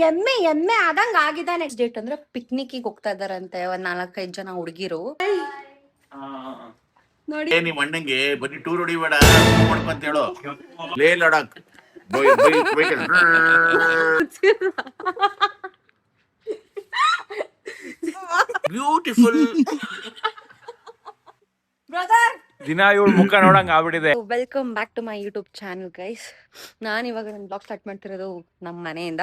ಎಮ್ಮೆ ಎಮ್ಮೆ ಆದಂಗ ಆಗಿದೆ. ನೆಕ್ಸ್ಟ್ ಡೇಟ್ ಅಂದ್ರೆ ಪಿಕ್ನಿಕ್ಗೆ ಹೋಗ್ತಾ ಇದಾರಂತೆ ಒಂದ್ 4-5 ಜನ ಹುಡುಗಿರು. ನೋಡಿ ನಿಮ್ ಅಣ್ಣಂಗೆ ಬರೀ ಟೂರ್ ಹೊಡಿಬೇಡ ಮಾಡ್ಕೊಂತ ಹೇಳು. ಲೇ ಲಡಾಕ್ ಬ್ಯೂಟಿಫುಲ್ ಬ್ರದರ್ ದಿನ ಇವಳು ಮುಖ ನೋಡಂಗ ಆಗ್ಬಿಟ್ಟಿದೆ. Welcome back to my YouTube channel guys. ನಾನು ಇವಾಗ ನನ್ನ ಬ್ಲಾಗ್ ಸ್ಟಾರ್ಟ್ ಮಾಡ್ತಿರೋದು ನಮ್ಮ ಮನೆಯಿಂದ.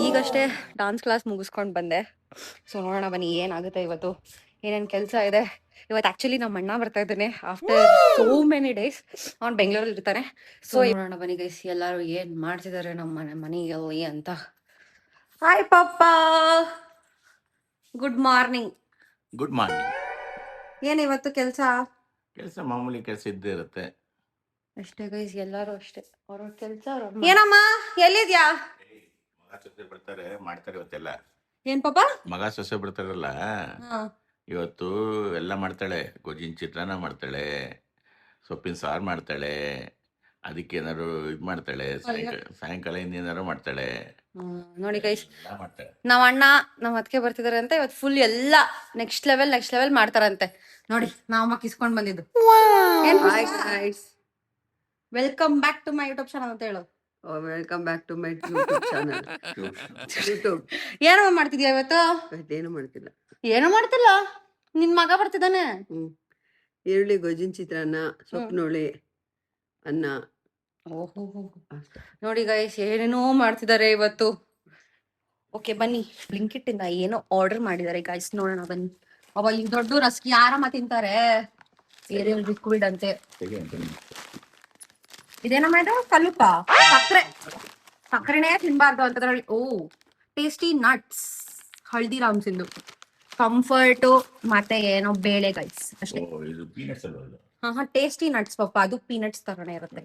ಈಗಷ್ಟೇ ಡಾನ್ಸ್ ಕ್ಲಾಸ್ ಮುಗಿಸ್ಕೊಂಡು ಬಂದೆ. ಸೊ ನೋಡೋಣ ಬನ್ನಿ ಏನಾಗುತ್ತೆ ಇವತ್ತು, ಏನೇನು ಕೆಲಸ ಇದೆ. ಇವತ್ತು ಆ್ಯಕ್ಚುಲಿ ನಮ್ಮ ಅಣ್ಣ ಬರ್ತಾ ಇದ್ದಾನೆ ಆಫ್ಟರ್ ಸೋ ಮೆನಿ ಡೇಸ್. ಅವ್ನು ಬೆಂಗಳೂರಲ್ಲಿ ಇರ್ತಾನೆ. ಸೊ ನೋಡೋಣ ಬನ್ನಿ ಗೈಸ್ ಎಲ್ಲರೂ ಏನು ಮಾಡ್ತಿದ್ದಾರೆ ನಮ್ಮ ಮನೆಯಲ್ಲಿ ಅಂತ. ಹಾಯ್ ಪಾಪ, ಗುಡ್ ಮಾರ್ನಿಂಗ್. Good morning. ಏನು ಇವತ್ತು ಕೆಲಸ? ಕೆಲಸ ಮಾಮೂಲಿ ಕೆಲಸ ಇದ್ದೇ ಇರುತ್ತೆ ಅಷ್ಟೇ ಗೈಸ್, ಎಲ್ಲರೂ ಅಷ್ಟೇ ಅವ್ರ ಕೆಲಸ. ಏನಮ್ಮ ಎಲ್ಲಿದ್ಯಾ? ಮಗ ಸೊಸೆ ಬರ್ತಾರೆ ಮಾಡ್ತಾರೆ ಇವತ್ತೆಲ್ಲ. ಏನ್ ಪಾಪ? ಮಗ ಸೊಸೆ ಬರ್ತಾರಲ್ಲ ಇವತ್ತು ಎಲ್ಲ ಮಾಡ್ತಾಳೆ. ಗೊಜ್ಜಿನ ಚಿತ್ರಾನ್ನ ಮಾಡ್ತಾಳೆ, ಸೊಪ್ಪಿನ ಸಾರು ಮಾಡ್ತಾಳೆ, ಅದಕ್ಕೆ ಏನಾದ್ರು ಇದು ಮಾಡ್ತಾಳೆ. ಸಾಯಂಕಾಲ ಇನ್ನೇನಾರು ಮಾಡ್ತಾಳೆ. ನೋಡಿ ಗೈಸ್, ಎಲ್ಲ ಮಾಡ್ತಾಳೆ. ನಾವ್ ಅಣ್ಣ ನಮ್ಮ ಅದಕ್ಕೆ ಬರ್ತಿದಾರೆ ಅಂತ ಇವತ್ತು ಫುಲ್ ಎಲ್ಲ ನೆಕ್ಸ್ಟ್ ಲೆವೆಲ್ ಮಾಡ್ತಾರಂತೆ. ನೋಡಿ ನಾವಮ್ಮ ಕಿಸ್ಕೊಂಡ್ ಬಂದಿದ್ದು. Welcome back to my YouTube channel ಅಂತ ಹೇಳು. Welcome back to my YouTube channel. YouTube ಏನೋ ಮಾಡ್ತಿದ್ಯಾ ಇವತ್ತು? ಏನು ಮಾಡ್ತಿಲ್ಲ. ಏನೋ ಮಾಡ್ತಿಲ್ಲ, ನಿನ್ ಮಗ ಬರ್ತಿದ್ದಾನೆ. ಈರುಳ್ಳಿ ಗೊಜ್ಜಿನ ಚಿತ್ರಾನ್ನ, ಸೊಪ್ಪಿನೋಳಿ ಅನ್ನ. ಓಹೋ ನೋಡಿ ಗೈಸ್ ಏನೇನೋ ಮಾಡ್ತಿದ್ದಾರೆ ಇವತ್ತು. ಓಕೆ ಬನ್ನಿ, ಬ್ಲಿಂಕಿಟ್ ಇಂದ ಏನೋ ಆರ್ಡರ್ ಮಾಡಿದ್ದಾರೆ ಗೈಸ್, ನೋಡೋಣ ಬನ್ನಿ. ಅವ ಈ ದೊಡ್ಡ ರಸ್ಕಿ ಯಾರಮ್ಮ ತಿಂತಾರೆ? ಏರಿಯಲ್ ಲಿಕ್ವಿಡ್ ಅಂತೆ. ಇದೇನಮ್ಮ ಇದು? ಕಲ್ಲುಪ್ಪ, ಸಕ್ಕರೆನೇ ತಿನ್ಬಾರ್ದು ಅಂತದ್ರಲ್ಲಿ. ಓ ಟೇಸ್ಟಿ ನಟ್ಸ್, ಹಲ್ದಿರಾಮ್ಸ್ ಇಂದು ಕಂಫರ್ಟು ಮತ್ತೆ ಏನೋ ಬೇಳೆ ಗೈಸ್ ಅಷ್ಟೇ. ಹಾ ಟೇಸ್ಟಿ ನಟ್ಸ್ ಪಾಪ, ಅದು ಪೀನಟ್ಸ್ ತರನೇ ಇರುತ್ತೆ.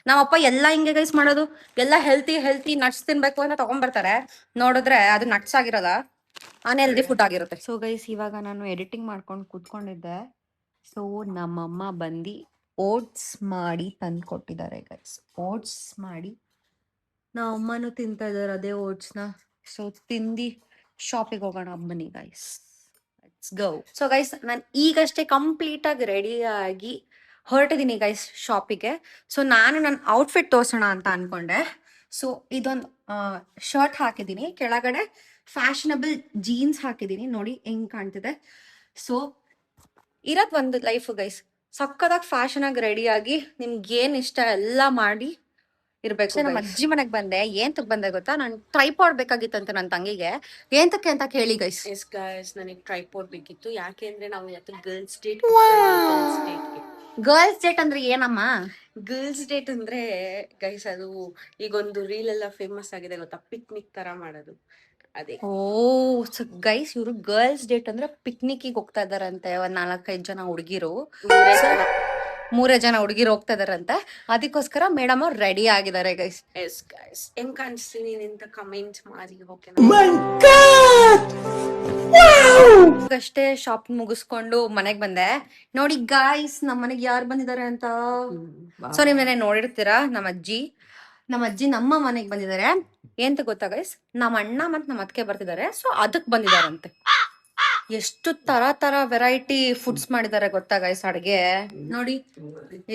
ನಾವಪ್ಪ ಎಲ್ಲ ಹಿಂಗೆ ಗೈಸ್ ಮಾಡೋದು, ಎಲ್ಲ ಹೆಲ್ತಿ ನಟ್ಸ್ ತಿನ್ಬೇಕು ಅಂತ ತಗೊಂಡ್ಬರ್ತಾರೆ. ನೋಡಿದ್ರೆ ಅದು ನಟ್ಸ್ ಆಗಿರೋದ, ಅನ್ಹೆಲ್ದಿ ಫುಡ್ ಆಗಿರುತ್ತೆ. ಸೊ ಗೈಸ್ ಇವಾಗ ನಾನು ಎಡಿಟಿಂಗ್ ಮಾಡ್ಕೊಂಡು ಕೂತ್ಕೊಂಡಿದ್ದೆ. ಸೊ ನಮ್ಮಮ್ಮ ಬಂದು ಓಟ್ಸ್ ಮಾಡಿ ತಂದು ಕೊಟ್ಟಿದ್ದಾರೆ ಗೈಸ್. ಓಟ್ಸ್ ಮಾಡಿ ನಮ್ಮಮ್ಮನೂ ತಿಂತಾ ಇದ್ದಾರೆ ಅದೇ ಓಟ್ಸ್ನ. ಸೊ ತಿಂದು ಶಾಪಿಗೆ ಹೋಗೋಣ ಬನ್ನಿ guys, let's go. So guys ನಾನು ಈಗಷ್ಟೇ ಕಂಪ್ಲೀಟ್ ಆಗಿ ರೆಡಿ ಆಗಿ ಹೊರಟಿದ್ದೀನಿ ಗೈಸ್ ಶಾಪಿಗೆ. ಸೊ ನಾನು ನನ್ನ ಔಟ್ಫಿಟ್ ತೋರ್ಸೋಣ ಅಂತ ಅನ್ಕೊಂಡೆ. ಸೊ ಇದೊಂದು ಶರ್ಟ್ ಹಾಕಿದ್ದೀನಿ, ಕೆಳಗಡೆ ಫ್ಯಾಷನಬಲ್ ಜೀನ್ಸ್ ಹಾಕಿದ್ದೀನಿ. ನೋಡಿ ಹೆಂಗ್ ಕಾಣ್ತಿದೆ. ಸೊ ಇರೋದ್ ಒಂದು ಲೈಫ್ ಗೈಸ್, ಸಕ್ಕದಾಗಿ ಫ್ಯಾಷನ್ ಆಗಿ ರೆಡಿ ಆಗಿ ನಿಮ್ಗೆ ಏನ್ ಇಷ್ಟ ಎಲ್ಲ ಮಾಡಿ ಇರ್ಬೇಕು. ನಮ್ಮ ಅಜ್ಜಿ ಮನೆಗೆ ಬಂದೆ. ಏಂತಕ್ ಬಂದೆ ಗೊತ್ತಾ? ನಾನು ಟ್ರೈಪಾಡ್ ಬೇಕಾಗಿತ್ತಂತ ನನ್ನ ತಂಗಿಗೆ. ಏಂತಕ್ಕೆ ಅಂತ ಕೇಳಿ ಗೈಸ್. ಎಸ್ ಗೈಸ್, ನನಗೆ ಟ್ರೈಪಾಡ್ ಬೇಕಿತ್ತು. ಯಾಕೆ ಅಂದ್ರೆ ನಾವು ಇವತ್ತು ಗರ್ಲ್ಸ್ ಡೇಟ್. ಗರ್ಲ್ಸ್ ಡೇಟ್ ಅಂದ್ರೆ ಏನಮ್ಮ? ಗರ್ಲ್ಸ್ ಡೇಟ್ ಅಂದ್ರೆ ಗೈಸ್ ಅದು ಈಗೊಂದು ರೀಲ್ ಎಲ್ಲ ಫೇಮಸ್ ಆಗಿದೆ ಗೊತ್ತಾ, ಪಿಕ್ನಿಕ್ ತರ ಮಾಡೋದು ಅದೇ. ಓ ಸೊ ಗೈಸ್ ಇವರು ಗರ್ಲ್ಸ್ ಡೇಟ್ ಅಂದ್ರೆ ಪಿಕ್ನಿಕ್ಗೆ ಹೋಗ್ತಾ ಇದಾರಂತೆ ಒಂದ್ 4-5 ಜನ ಹುಡುಗಿರು. 3 ಜನ ಹುಡುಗಿರು ಹೋಗ್ತಾ ಇದಾರಂತೆ. ಅದಕ್ಕೋಸ್ಕರ ಮೇಡಮ್ ಅವ್ರು ರೆಡಿ ಆಗಿದ್ದಾರೆ ಗೈಸ್. ಎಸ್ ಗೈಸ್, ಹೆಂಗ್ ಕಾಣಿಸ್ತೀನಿ ಅಂತ ಕಮೆಂಟ್ ಮಾಡಿ. ಓಕೆ ಅಷ್ಟೇ ಶಾಪ್ ಮುಗಿಸ್ಕೊಂಡು ಮನೆಗ್ ಬಂದೆ. ನೋಡಿ ಗಾಯ್ಸ್ ನಮ್ಮ ಮನೆಗ್ ಯಾರು ಬಂದಿದ್ದಾರೆ ಅಂತ. ಸೊ ನೀವ್ ನೆನೆ ನೋಡಿರ್ತೀರಾ, ನಮ್ಮ ಅಜ್ಜಿ ನಮ್ಮ ಮನೆಗ್ ಬಂದಿದ್ದಾರೆ. ಏಂತ ಗೊತ್ತಾ ಗೈಸ್, ನಮ್ಮ ಅಣ್ಣ ಮತ್ ನಮ್ಮ ಅತ್ತಿಗೆ ಬರ್ತಿದ್ದಾರೆ. ಸೊ ಅದಕ್ ಬಂದಿದಾರಂತೆ. ಎಷ್ಟು ತರ ವೆರೈಟಿ ಫುಡ್ಸ್ ಮಾಡಿದ್ದಾರೆ ಗೊತ್ತಾ ಗೈಸ್ ಅಡ್ಗೆ. ನೋಡಿ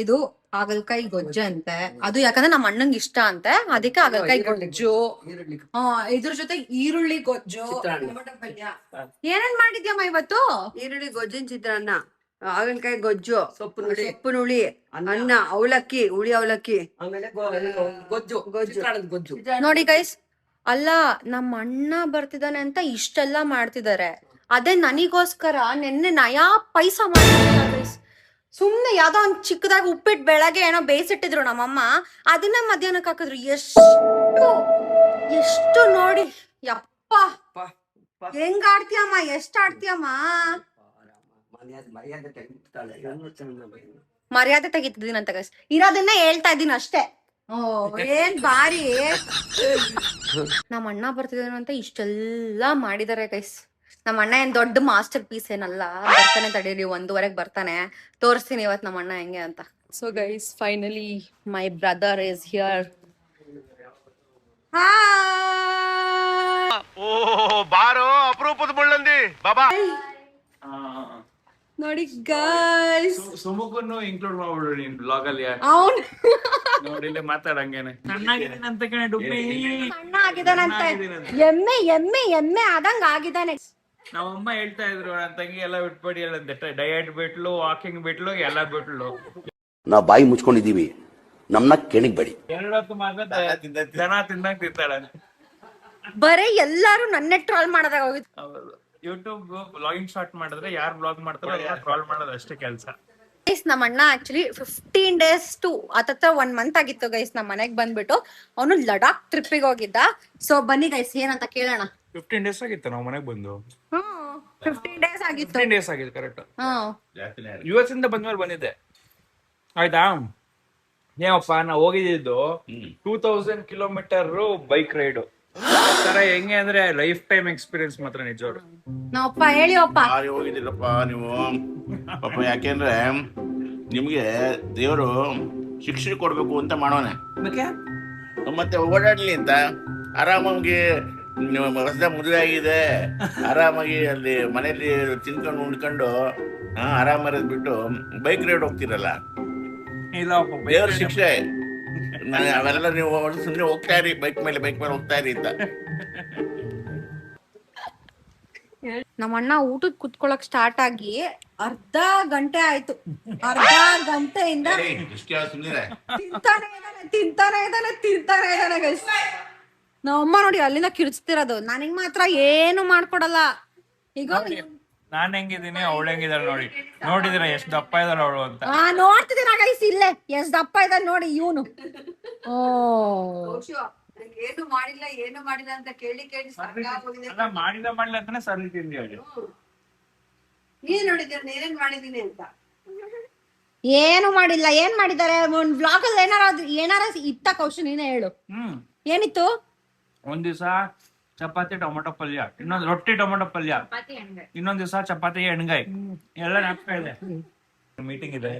ಇದು ಹಾಗಲಕಾಯಿ ಗೊಜ್ಜು ಅಂತೆ. ಅದು ಯಾಕಂದ್ರೆ ನಮ್ಮ ಅಣ್ಣಂಗೆ ಇಷ್ಟ ಅಂತೆ, ಅದಕ್ಕೆ ಹಾಗಲಕಾಯಿ ಗೊಜ್ಜು. ಇದ್ರ ಜೊತೆ ಈರುಳ್ಳಿ ಗೊಜ್ಜು, ಏನೇನ್ ಮಾಡಿದ್ಯಮ್ಮ ಇವತ್ತು? ಈರುಳ್ಳಿ ಗೊಜ್ಜಿನ ಚಿತ್ರಾನ್ನ, ಹಾಗಲಕಾಯಿ ಗೊಜ್ಜು, ಸೊಪ್ಪುನುಳಿ ಅನ್ನ, ಅವಲಕ್ಕಿ, ಹುಳಿ ಅವಲಕ್ಕಿ, ಗೊಜ್ಜು. ನೋಡಿ ಗೈಸ್, ಅಲ್ಲ ನಮ್ಮ ಅಣ್ಣ ಬರ್ತಿದ್ದಾನೆ ಅಂತ ಇಷ್ಟೆಲ್ಲ ಮಾಡ್ತಿದ್ದಾರೆ. ಅದೇ ನನಗೋಸ್ಕರ ನೆನ್ನೆ ನಯಾ ಪೈಸಾ ಮಾಡಿಲ್ಲ ಗೈಸ್. ಸುಮ್ನೆ ಯಾವ್ದೋ ಒಂದ್ ಚಿಕ್ಕದಾಗಿ ಉಪ್ಪಿಟ್ಟು ಬೆಳಗ್ಗೆ ಏನೋ ಬೇಯಿಸಿಟ್ಟಿದ್ರು ನಮ್ಮಮ್ಮ, ಅದನ್ನ ಮಧ್ಯಾಹ್ನಕ್ಕೆ ಹಾಕಿದ್ರು. ಎಷ್ಟು ನೋಡಿ ಯಪ್ಪ, ಹೆಂಗ್ ಆಡ್ತೀಯಮ್ಮ, ಎಷ್ಟ್ ಆಡ್ತೀಯಮ್ಮ. ಮರ್ಯಾದೆ ತೆಗಿತಿದ್ದೀನಂತ ಗೈಸ್, ಇರೋದನ್ನ ಹೇಳ್ತಾ ಇದ್ದೀನಿ ಅಷ್ಟೇ. ಏನ್ ಬಾರಿ ನಮ್ಮ ಅಣ್ಣ ಬರ್ತಿದ್ದಾನೆ ಅಂತ ಇಷ್ಟೆಲ್ಲ ಮಾಡಿದಾರೆ ಗೈಸ್. ನಮ್ಮ ಅಣ್ಣ ಏನ್ ದೊಡ್ಡ ಮಾಸ್ಟರ್ ಪೀಸ್ ಏನಲ್ಲ, ಬರ್ತಾನೆ ತಡೀರಿ, 1:15 ಬರ್ತಾನೆ. ತೋರಿಸ್ತೀನಿ ಇವತ್ತು ನಮ್ಮ ಅಣ್ಣ ಹೆಂಗೆ ಅಂತ. So guys finally my brother is here. Hi ಅಪರೂಪದ ಮುಳ್ಳಂದಿ ಬಾಬಾ. ನೋಡಿ ಗೈಸ್, ಸುಮುಖನ್ನು ಇನ್ಕ್ಲೂಡ್ ಮಾಡ್ಬಿಡು ನೀನ್ ಬ್ಲಾಗ್ ಅಲ್ಲಿ. ಅವನ್ ನೋಡಿ ಇಲ್ಲೇ ಮಾತಾಡಂಗೇನೆ ಚೆನ್ನಾಗಿದ್ದೀನಿ ಅಂತ ಕಣೆ ಡುಬ್ಬಿ. ಸಣ್ಣ ಆಗಿದಾನಂತೆ, ಎಮ್ಮೆ ಎಮ್ಮೆ ಎಮ್ಮೆ ಆದಂಗ ಆಗಿದಾನೆ. ನಮ್ಮಮ್ಮ ಹೇಳ್ತಾ ಇದ್ರು ನನ್ನ ತಂಗಿ ಎಲ್ಲ ಬಿಟ್ಬಿಡಿ ಅಂತ, ಡಯಟ್ ಬಿಟ್ಲು, ವಾಕಿಂಗ್ ಬಿಟ್ಲು, ಎಲ್ಲ ಬಿಟ್ಲು. ನಾವು ಬಾಯಿ ಮುಚ್ಕೊಂಡಿದೀವಿ, ನಮ್ನ ಕೆಣಿಗ್ಬೇಡಿ. 2 ಹೊತ್ತು ಮಾತ್ರ ದನ ತಿನ್ನಂಗ್ ತಿಂತಾಳೆ. ಬರೀ ಎಲ್ಲಾರು ನನ್ನೇ ಟ್ರಾಲ್ ಮಾಡದಾಗ ಹೋಗಿದ್. ಯೂಟ್ಯೂಬ್ ಬ್ಲಾಗಿಂಗ್ ಸ್ಟಾರ್ಟ್ ಮಾಡಿದ್ರೆ ಯಾರು ಬ್ಲಾಗ್ ಮಾಡ್ತಾರೋ ಟ್ರಾಲ್ ಮಾಡೋದು ಅಷ್ಟೇ ಕೆಲಸ. ಗೈಸ್ ನಮ್ಮ ಅಣ್ಣ ಆಕ್ಚುಲಿ 15 days ಟು ಹತ್ತತ್ರ 1 month ಆಗಿತ್ತು ಗೈಸ್ ನಮ್ಮ ಮನೆಗ್ ಬಂದ್ಬಿಟ್ಟು ಅವನು ಲಡಾಖ್ ಟ್ರಿಪ್ಪಿಗೆ ಹೋಗಿದ್ದ. ಸೊ ಬನ್ನಿ ಗೈಸ್ ಏನಂತ ಕೇಳೋಣ. 15 days ಆಗಿತ್ತು ನಾವು ಮನೆಗೆ ಬಂದು. 15 days ಆಗಿತ್ತು. 15 days ಆಗಿತ್ತು ಕರೆಕ್ಟ್. ಜಾಸ್ತಿನೇ ಆಯ್ತು. US ಇಂದ ಬಂದ್ಮೇಲೆ ಬಂದಿದ್ದೆ ಆಯ್ತಾ. ಏನಪ್ಪ ನಾವು ಹೋಗಿದ್ದು 2000 ಕಿಲೋಮೀಟರ್ ಬೈಕ್ ರೈಡ್. ತರ ಹೆಂಗೆ ಅಂದ್ರೆ ಲೈಫ್ ಟೈಮ್ ಎಕ್ಸ್ಪೀರಿಯನ್ಸ್ ಮಾತ್ರ ನಿಜವಾಗ್ಲು. ನಾವಪ್ಪ ಹೇಳಿವಪ್ಪ ಬಾರಿ ಹೋಗಿದ್ದೀರಪ್ಪ ನೀವು ಪಾಪ. ಯಾಕೆಂದ್ರೆ ನಿಮ್ಗೆ ದೇವರು ಶಿಕ್ಷೆ ಕೊಡ್ಬೇಕು ಅಂತ ಮಾಡೋನೆ, ಮತ್ತೆ ಓಡಾಡ್ಲಿ ಅಂತ. ಆರಾಮಾಗಿ ಹೊಸದ ಮದುವೆ ಆಗಿದೆ, ಆರಾಮಾಗಿ ಅಲ್ಲಿ ಮನೇಲಿ ತಿನ್ಕೊಂಡು ಉಂಡ್ಕೊಂಡು ಆರಾಮಾರದ್ ಬಿಟ್ಟು ಬೈಕ್ ರೈಡ್ ಹೋಗ್ತಿರಲ್ಲ, ದೇವ್ರ ಶಿಕ್ಷೆ. ಅವೆಲ್ಲ ನೀವು ಸುಮ್ಮನೆ ಹೋಗ್ತಾ ಇರಿ, ಬೈಕ್ ಮೇಲೆ ಹೋಗ್ತಾ ಇರಿ ಅಂತ. ನಮ್ಮ ಅಣ್ಣ ಊಟದ್ ಕುತ್ಕೊಳಕ್ ಸ್ಟಾರ್ಟ್ ಆಗಿ ಅರ್ಧ ಗಂಟೆ ಆಯ್ತು. ಅರ್ಧ ಗಂಟೆಯಿಂದ ತಿಂತಾನೆ ಇದಾನೆ ಗೈಸ್. ನಮ್ಮಮ್ಮ ನೋಡಿ ಅಲ್ಲಿಂದ ಕಿರ್ಚ್ತಿರೋದು, ನನಗ್ ಮಾತ್ರ ಏನು ಮಾಡ್ಕೊಡಲ್ಲ. ಈಗ ನಾನ್ ಹೆಂಗಿದ್ದೀನಿ ಅವಳು ಹೆಂಗಿದಾಳೆ ನೋಡಿ. ನೋಡಿದಿರ ಎಷ್ಟು ದಪ್ಪ ಇದಾಳೆ ಅವಳು ಅಂತ. ನೋಡ್ತಿದ್ದೀರಾ ಗೈಸ್ ಇಲ್ಲೇ ಎಷ್ಟ್ ದಪ್ಪ ಇದ್ದಾನೆ ನೋಡಿ ಇವನು. ಏನು ಮಾಡಿಲ್ಲ ಅಂತ ಕೇಳಿ ಸಾಕಾಗೋಗಿದೆ. ಅಲ್ಲ ಮಾಡಿಲ್ಲ ಅಂತಾನೆ ಸರಿ ತಿಂದಿ ಅವಳು. ನೀನ್ ನೋಡಿದ್ದೀರ ಏನೇನ್ ಮಾಡಿದೀನಿ ಅಂತ. ಏನು ಮಾಡಿಲ್ಲ. ಏನ್ ಮಾಡಿದ್ದಾರೆ ಒಂದ್ ವ್ಲಾಗ್ ಅಲ್ಲಿ ಏನಾರ ಇತ್ತ ಕೌಶಲ್ ನೀನೇ ಹೇಳು. ಏನಿತ್ತು? ಒಂದ್ ದಿವಸ ಚಪಾತಿ ಟೊಮೊಟೊ ಪಲ್ಯ, ಇನ್ನೊಂದ್ ರೊಟ್ಟಿ ಟೊಮೊಟೊ ಪಲ್ಯ, ಇನ್ನೊಂದ್ ದಿವಸ ಚಪಾತಿ ಎಣ್ಗಾಯಿ, ಎಲ್ಲ ನಾಪ್ಕ ಇದೆ. ಮೀಟಿಂಗ್ ಇದೆ.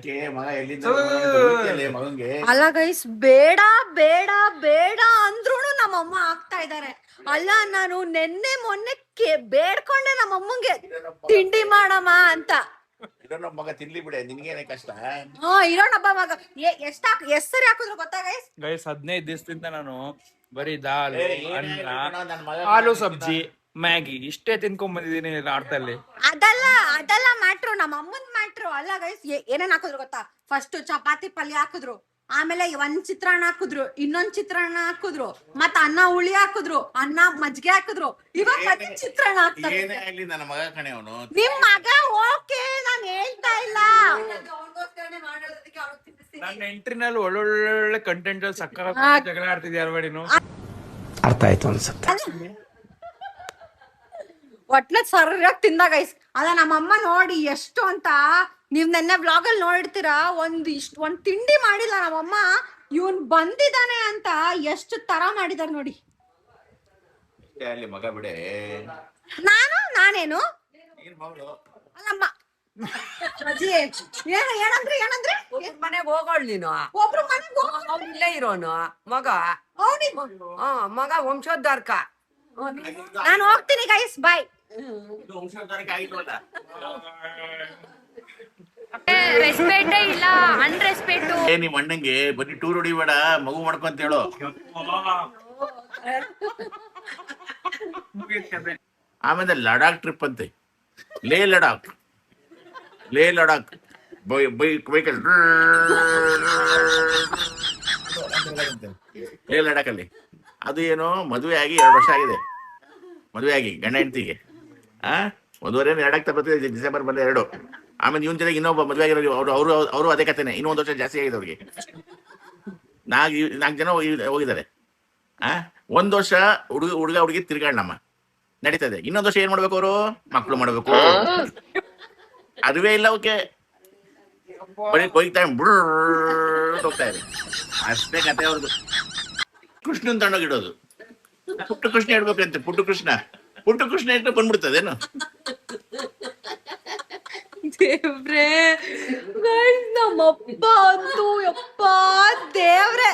ಅಲ್ಲ ಗೈಸ್ ಬೇಡ ಬೇಡ ಬೇಡ ಅಂದ್ರೂ ನಮ್ಮಮ್ಮ ಆಗ್ತಾ ಇದಾರೆ. ಅಲ್ಲ ನಾನು ನೆನ್ನೆ ಮೊನ್ನೆ ಬೇಡ್ಕೊಂಡೆ ನಮ್ಮಮ್ಮಂಗೆ ತಿಂಡಿ ಮಾಡಮ್ಮ ಅಂತ. ಇರೋಣ ಮಗ ತಿನ್ಲಿ ಬಿಡೆ, ನಿನ್ಗೇನೆ ಕಷ್ಟ. ಇರೋಣಬ್ಬ ಮಗ ಎಷ್ಟ್ ಸರಿ ಹಾಕಿದ್ರು ಗೊತ್ತಾ ಗೈಸ್? 15 ದಿವಸದಿಂದ ನಾನು ಬರೀ ದಾಲ್, ಅನ್ನ, ಆಲೂ ಸಬ್ಜಿ, ಮ್ಯಾಗಿ ಇಷ್ಟೇ ತಿನ್ಕೊಂಡ್ ಬಂದಿದ್ದೀನಿ ಆಡ್ತಲ್ಲಿ. ಅದಲ್ಲ ಮ್ಯಾಟ್ರು, ನಮ್ಮ ಅಮ್ಮನ್ ಮ್ಯಾಟ್ರು. ಅಲ್ಲ ಗೈಸ್ ಏನೇನ್ ಹಾಕಿದ್ರು ಗೊತ್ತಾ? ಫಸ್ಟ್ ಚಪಾತಿ ಪಲ್ಯ ಹಾಕಿದ್ರು, ಆಮೇಲೆ ಒಂದ್ ಚಿತ್ರಾನ್ನ ಹಾಕಿದ್ರು, ಇನ್ನೊಂದ್ ಚಿತ್ರಾನ್ನ ಹಾಕಿದ್ರು, ಮತ್ತ ಅನ್ನ ಹುಳಿ ಹಾಕಿದ್ರು, ಅನ್ನ ಮಜ್ಜಿಗೆ ಹಾಕಿದ್ರು, ಇವಾಗ ಮತ್ತೆ ಚಿತ್ರಾನ್ನ ಹಾಕ್ತಾರೆ. ನನ್ನ ಮಗ ಕಣೆ ಅವನು. ನಿಮ್ ಮಗ ಓಕೆ, ನಾನ್ ಹೇಳ್ತಾ ಇಲ್ಲ. ನನ್ನ ಎಂಟ್ರಿನಲ್ಲಿ ಒಳ್ಳೊಳ್ಳೆ ಕಂಟೆಂಟ್ ಸಕ್ಕ ಜಗಳ ಆಡ್ತಿದ್ಯಾ ಅಲ್ವಾಡಿನು. ಅರ್ಥ ಆಯ್ತು ಅನ್ಸುತ್ತೆ. ಒಟ್ಲೆ ಸರಿಯಾಗಿ ತಿಂದ ಗೈಸ್. ಅಲ್ಲ ನಮ್ಮಮ್ಮ ನೋಡಿ ಎಷ್ಟು ಅಂತ ನೀವ್ ನೆನ್ನೆ ವ್ಲಾಗ್ ಅಲ್ಲಿ ನೋಡಿರ್ತೀರಾ. ಒಂದ್ ತಿಂಡಿ ಮಾಡಿಲ್ಲ ನಮ್ಮಮ್ಮ. ಇವನ್ ಬಂದಿದ್ದಾನೆ ಅಂತ ಎಷ್ಟು ತರ ಮಾಡಿದಾರ ನೋಡಿ. ಅಲ್ಲಿ ಮಗ ಬಿಡೆ. ನಾನೇನು ಅಲ್ಲಮ್ಮ ಅಜ್ಜಿ ಏನಂದ್ರಿ ಮನೆಗ್ ಹೋಗೋಳ್ ನೀನು. ಒಬ್ರು ಮನೆಗ್ ಅವ್ನ್ ಇಲ್ಲೇ ಇರೋನು ಮಗ. ಮಗ ವಂಶೋದ್ಧಾರಕ. ನಾನು ಹೋಗ್ತೀನಿ ಗೈಸ್, ಬಾಯ್. ರೆಸ್ಪೆಕ್ಟ್ ಇಲ್ಲ, ಅನ್ರೆಸ್ಪೆಕ್ಟ್. ನಿಮ್ ಅಣ್ಣಂಗೆ ಬರೀ ಟೂರ್ ಹೊಡಿಬೇಡ, ಮಗು ಮಾಡ್ಕೊಂತ ಹೇಳು. ಆಮೇಲೆ ಲಡಾಖ್ ಟ್ರಿಪ್ ಅಂತೆ, ಲೇ ಲಡಾಖ್ ಬೈಕಲ್ಲಿ ಲೇ ಲಡಾಖ್ ಅಲ್ಲಿ. ಅದು ಏನು ಮದುವೆ ಆಗಿ 2 ವರ್ಷ ಆಗಿದೆ. ಮದುವೆ ಆಗಿ ಗಂಡ ಹೆಂಡತಿಗೆ 1.5 ಲಡಾಖ್ ಬರ್ತಿದೆ ಡಿಸೆಂಬರ್ 2. ಆಮೇಲೆ ಇವನ್ ಜೊತೆಗೆ ಇನ್ನೊಬ್ಬ ಮದುವೆ ಆಗಿರೋ ಅವರು ಅದೇ ಕಥೆನೆ. ಇನ್ನೂ 1 ವರ್ಷ ಜಾಸ್ತಿ ಆಗಿದೆ ಅವ್ರಿಗೆ. 4 ಜನ ಹೋಗಿದ್ದಾರೆ. 1 ವರ್ಷ ಹುಡುಗ ಹುಡುಗಿ ತಿರ್ಗಾಡಮ್ಮ ನಡೀತದೆ. ಇನ್ನೊಂದು ವರ್ಷ ಏನ್ ಮಾಡ್ಬೇಕು ಅವರು? ಮಕ್ಳು ಮಾಡ್ಬೇಕು. ಅದುವೇ ಇಲ್ಲ ಅವಕ್ಕೆ. ಬರೀ ಕೊಯ್ತಾ ಹೋಗ್ತಾ ಇದೆ ಅಷ್ಟೇ ಕತೆ ಅವ್ರದ್ದು. ಕೃಷ್ಣನ್ ತಗೊಂಡೋಗಿಡೋದು. ಪುಟ್ಟು ಕೃಷ್ಣ ಹೇಳ್ಬೇಕಂತೆ. ಪುಟ್ಟು ಕೃಷ್ಣ ಇಟ್ಟು ಬಂದ್ಬಿಡ್ತದೇನು? ದೇವ್ರೆ ನಮ್ಮಪ್ಪ ಅಂತೂ ಯಪ್ಪ ದೇವ್ರೆ.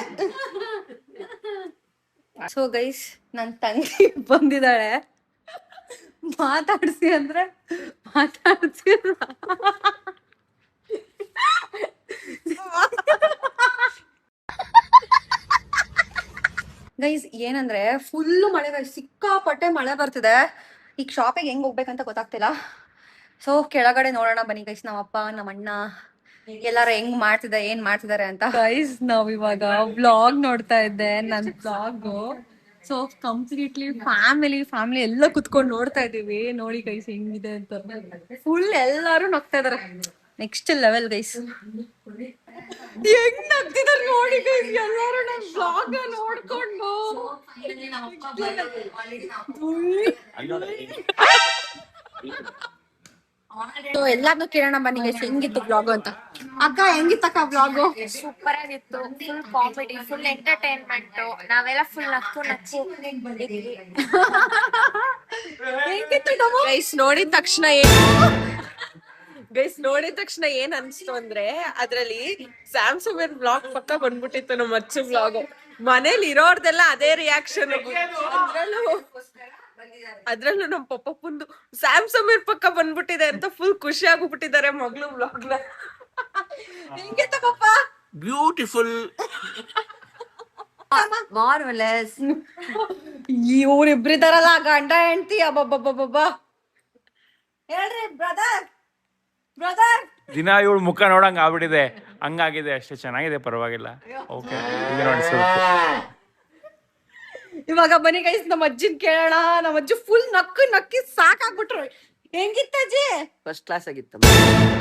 ಸೊ ಗೈಸ್ ನನ್ ತಂಗಿ ಬಂದಿದ್ದಾಳೆ. ಮಾತಾಡ್ಸಿ ಅಂದ್ರೆ ಮಾತಾಡ್ಸಿ. ಗೈಸ್ ಏನಂದ್ರೆ ಫುಲ್ಲು ಮಳೆ ಸಿಕ್ಕಾಪಟ್ಟೆ ಮಳೆ ಬರ್ತಿದೆ. ಈಗ ಶಾಪಿಗೆ ಹೆಂಗ್ ಹೋಗ್ಬೇಕಂತ ಗೊತ್ತಾಗ್ತಿಲ್ಲ. ಸೊ ಕೆಳಗಡೆ ನೋಡೋಣ ಬನ್ನಿ ಗೈಸ್. ನಮ್ಮ ಅಪ್ಪ ನಮ್ಮ ಅಣ್ಣ ಎಲ್ಲಾರು ಹೆಂಗ್ ಮಾಡ್ತಿದ್ದಾರೆ ಏನ್ ಮಾಡ್ತಿದ್ದಾರೆ ಅಂತ. ಗೈಸ್ ನಾವ್ ಇವಾಗ ವ್ಲಾಗ್ ನೋಡ್ತಾ ಇದ್ದೆ, ನನ್ ವ್ಲಾಗ್. ಸೊ ಕಂಪ್ಲೀಟ್ಲಿ ಫ್ಯಾಮಿಲಿ ಎಲ್ಲ ಕುತ್ಕೊಂಡು ನೋಡ್ತಾ ಇದೀವಿ. ನೋಡಿ ಗೈಸ್ ಹೆಂಗಿದೆ ಅಂತ. ಫುಲ್ ಎಲ್ಲಾರು ನಗ್ತಾ ಇದಾರೆ. Next level guys. ಹೆಂಗ್ ನಗ್ತಿದಾರೆ ನೋಡಿ ಗೈಸ್ ಎಲ್ಲಾರು ನನ್ ವ್ಲಾಗ್ ನೋಡ್ಕೊಂಡು. ಎಲ್ಲಾರ್ನು ಕೇಳೋಣ ಬನ್ನಿ ಗೈಸ್ ಹೆಂಗಿತ್ತು ವ್ಲಾಗ್ ಅಂತ. ಅಕ್ಕ ಹೆಂಗಿತ್ತಕ್ಕ ವ್ಲಾಗು? ಸೂಪರ್ ಆಗಿತ್ತು. Full comedy, full entertainment. ನಾವೆಲ್ಲ ಫುಲ್ ನಕ್ಕು ಹೆಂಗಿತ್ತು ಗೈಸ್ ನೋಡಿದ ತಕ್ಷಣ ಏನ್ ಅನ್ಸ್ತು ಅಂದ್ರೆ ಅದ್ರಲ್ಲಿ ಸ್ಯಾಮ್ಸಂಗ್ ಬ್ಲಾಗ್ ಪಕ್ಕ ಬಂದ್ಬಿಟ್ಟಿತ್ತು ನಮ್ಮ ಅಚ್ಚು ಬ್ಲಾಗ್. ಮನೇಲಿ ಇರೋರ್ದೆಲ್ಲ ಅದೇ ರಿಯಾಕ್ಷನ್. ಅದ್ರಲ್ಲೂ ನಮ್ ಪಪ್ಪಂದು ಸ್ಯಾಮ್ಸಂಗ್ ಪಕ್ಕ ಬಂದ್ಬಿಟ್ಟಿದೆ ಅಂತ ಫುಲ್ ಖುಷಿ ಆಗ್ಬಿಟ್ಟಿದ್ದಾರೆ ಮಗಳು ಬ್ಲಾಗ್ ನ. ಹೆಂಗಿತ್ತು ಪಪ್ಪ? ಬ್ಯೂಟಿಫುಲ್. ಮಾರ್ವೆಲಸ್. ಇವ್ರಿಬ್ರಿದಾರಲ್ಲ ಗಂಡ ಹೆಂಡತಿ. ಅಬ್ಬಬ್ಬಬ್ಬಬ್ಬ ಹೇಳ್ರಿ ಬ್ರದರ್. ದಿನ ಇವಳು ಮುಖ ನೋಡಂಗ್ ಆಗ್ಬಿಟ್ಟಿದೆ, ಹಂಗಾಗಿದೆ ಅಷ್ಟೇ. ಚೆನ್ನಾಗಿದೆ, ಪರವಾಗಿಲ್ಲ. ಓಕೆ ಇವಾಗ ಬನ್ನಿ ಗೈಸ್ ನಮ್ಮ ಅಜ್ಜಿನ್ ಕೇಳೋಣ. ನಮ್ಮ ಅಜ್ಜಿ ಫುಲ್ ನಕ್ಕಿ ಸಾಕಾಗ್ಬಿಟ್ರು. ಹೆಂಗಿತ್ತ ಅಜ್ಜಿ? ಫಸ್ಟ್ ಕ್ಲಾಸ್ ಆಗಿತ್ತು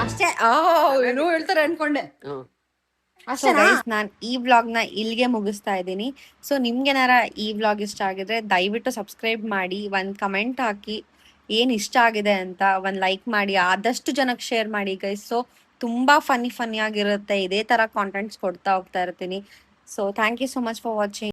ಅಷ್ಟೇ. ಏನೋ ಹೇಳ್ತಾರೆ ಅನ್ಕೊಂಡೆ. ಅಷ್ಟೇ ಗೈಸ್, ನಾನು ಈ ವ್ಲಾಗ್ ನ ಇಲ್ಲಿಗೆ ಮುಗಿಸ್ತಾ ಇದ್ದೀನಿ. ಸೊ ನಿಮ್ಗೇನಾರ ಈ ವ್ಲಾಗ್ ಇಷ್ಟ ಆಗಿದ್ರೆ ದಯವಿಟ್ಟು ಸಬ್ಸ್ಕ್ರೈಬ್ ಮಾಡಿ, ಒಂದ್ ಕಮೆಂಟ್ ಹಾಕಿ ಏನ್ ಇಷ್ಟ ಆಗಿದೆ ಅಂತ, ಒಂದ್ ಲೈಕ್ ಮಾಡಿ, ಆದಷ್ಟು ಜನಕ್ಕೆ ಶೇರ್ ಮಾಡಿ ಗೈಸ್. ಸೊ ತುಂಬಾ ಫನ್ನಿ ಆಗಿರುತ್ತೆ. ಇದೇ ತರ ಕಾಂಟೆಂಟ್ಸ್ ಕೊಡ್ತಾ ಹೋಗ್ತಾ ಇರ್ತೀನಿ. So thank you so much for watching.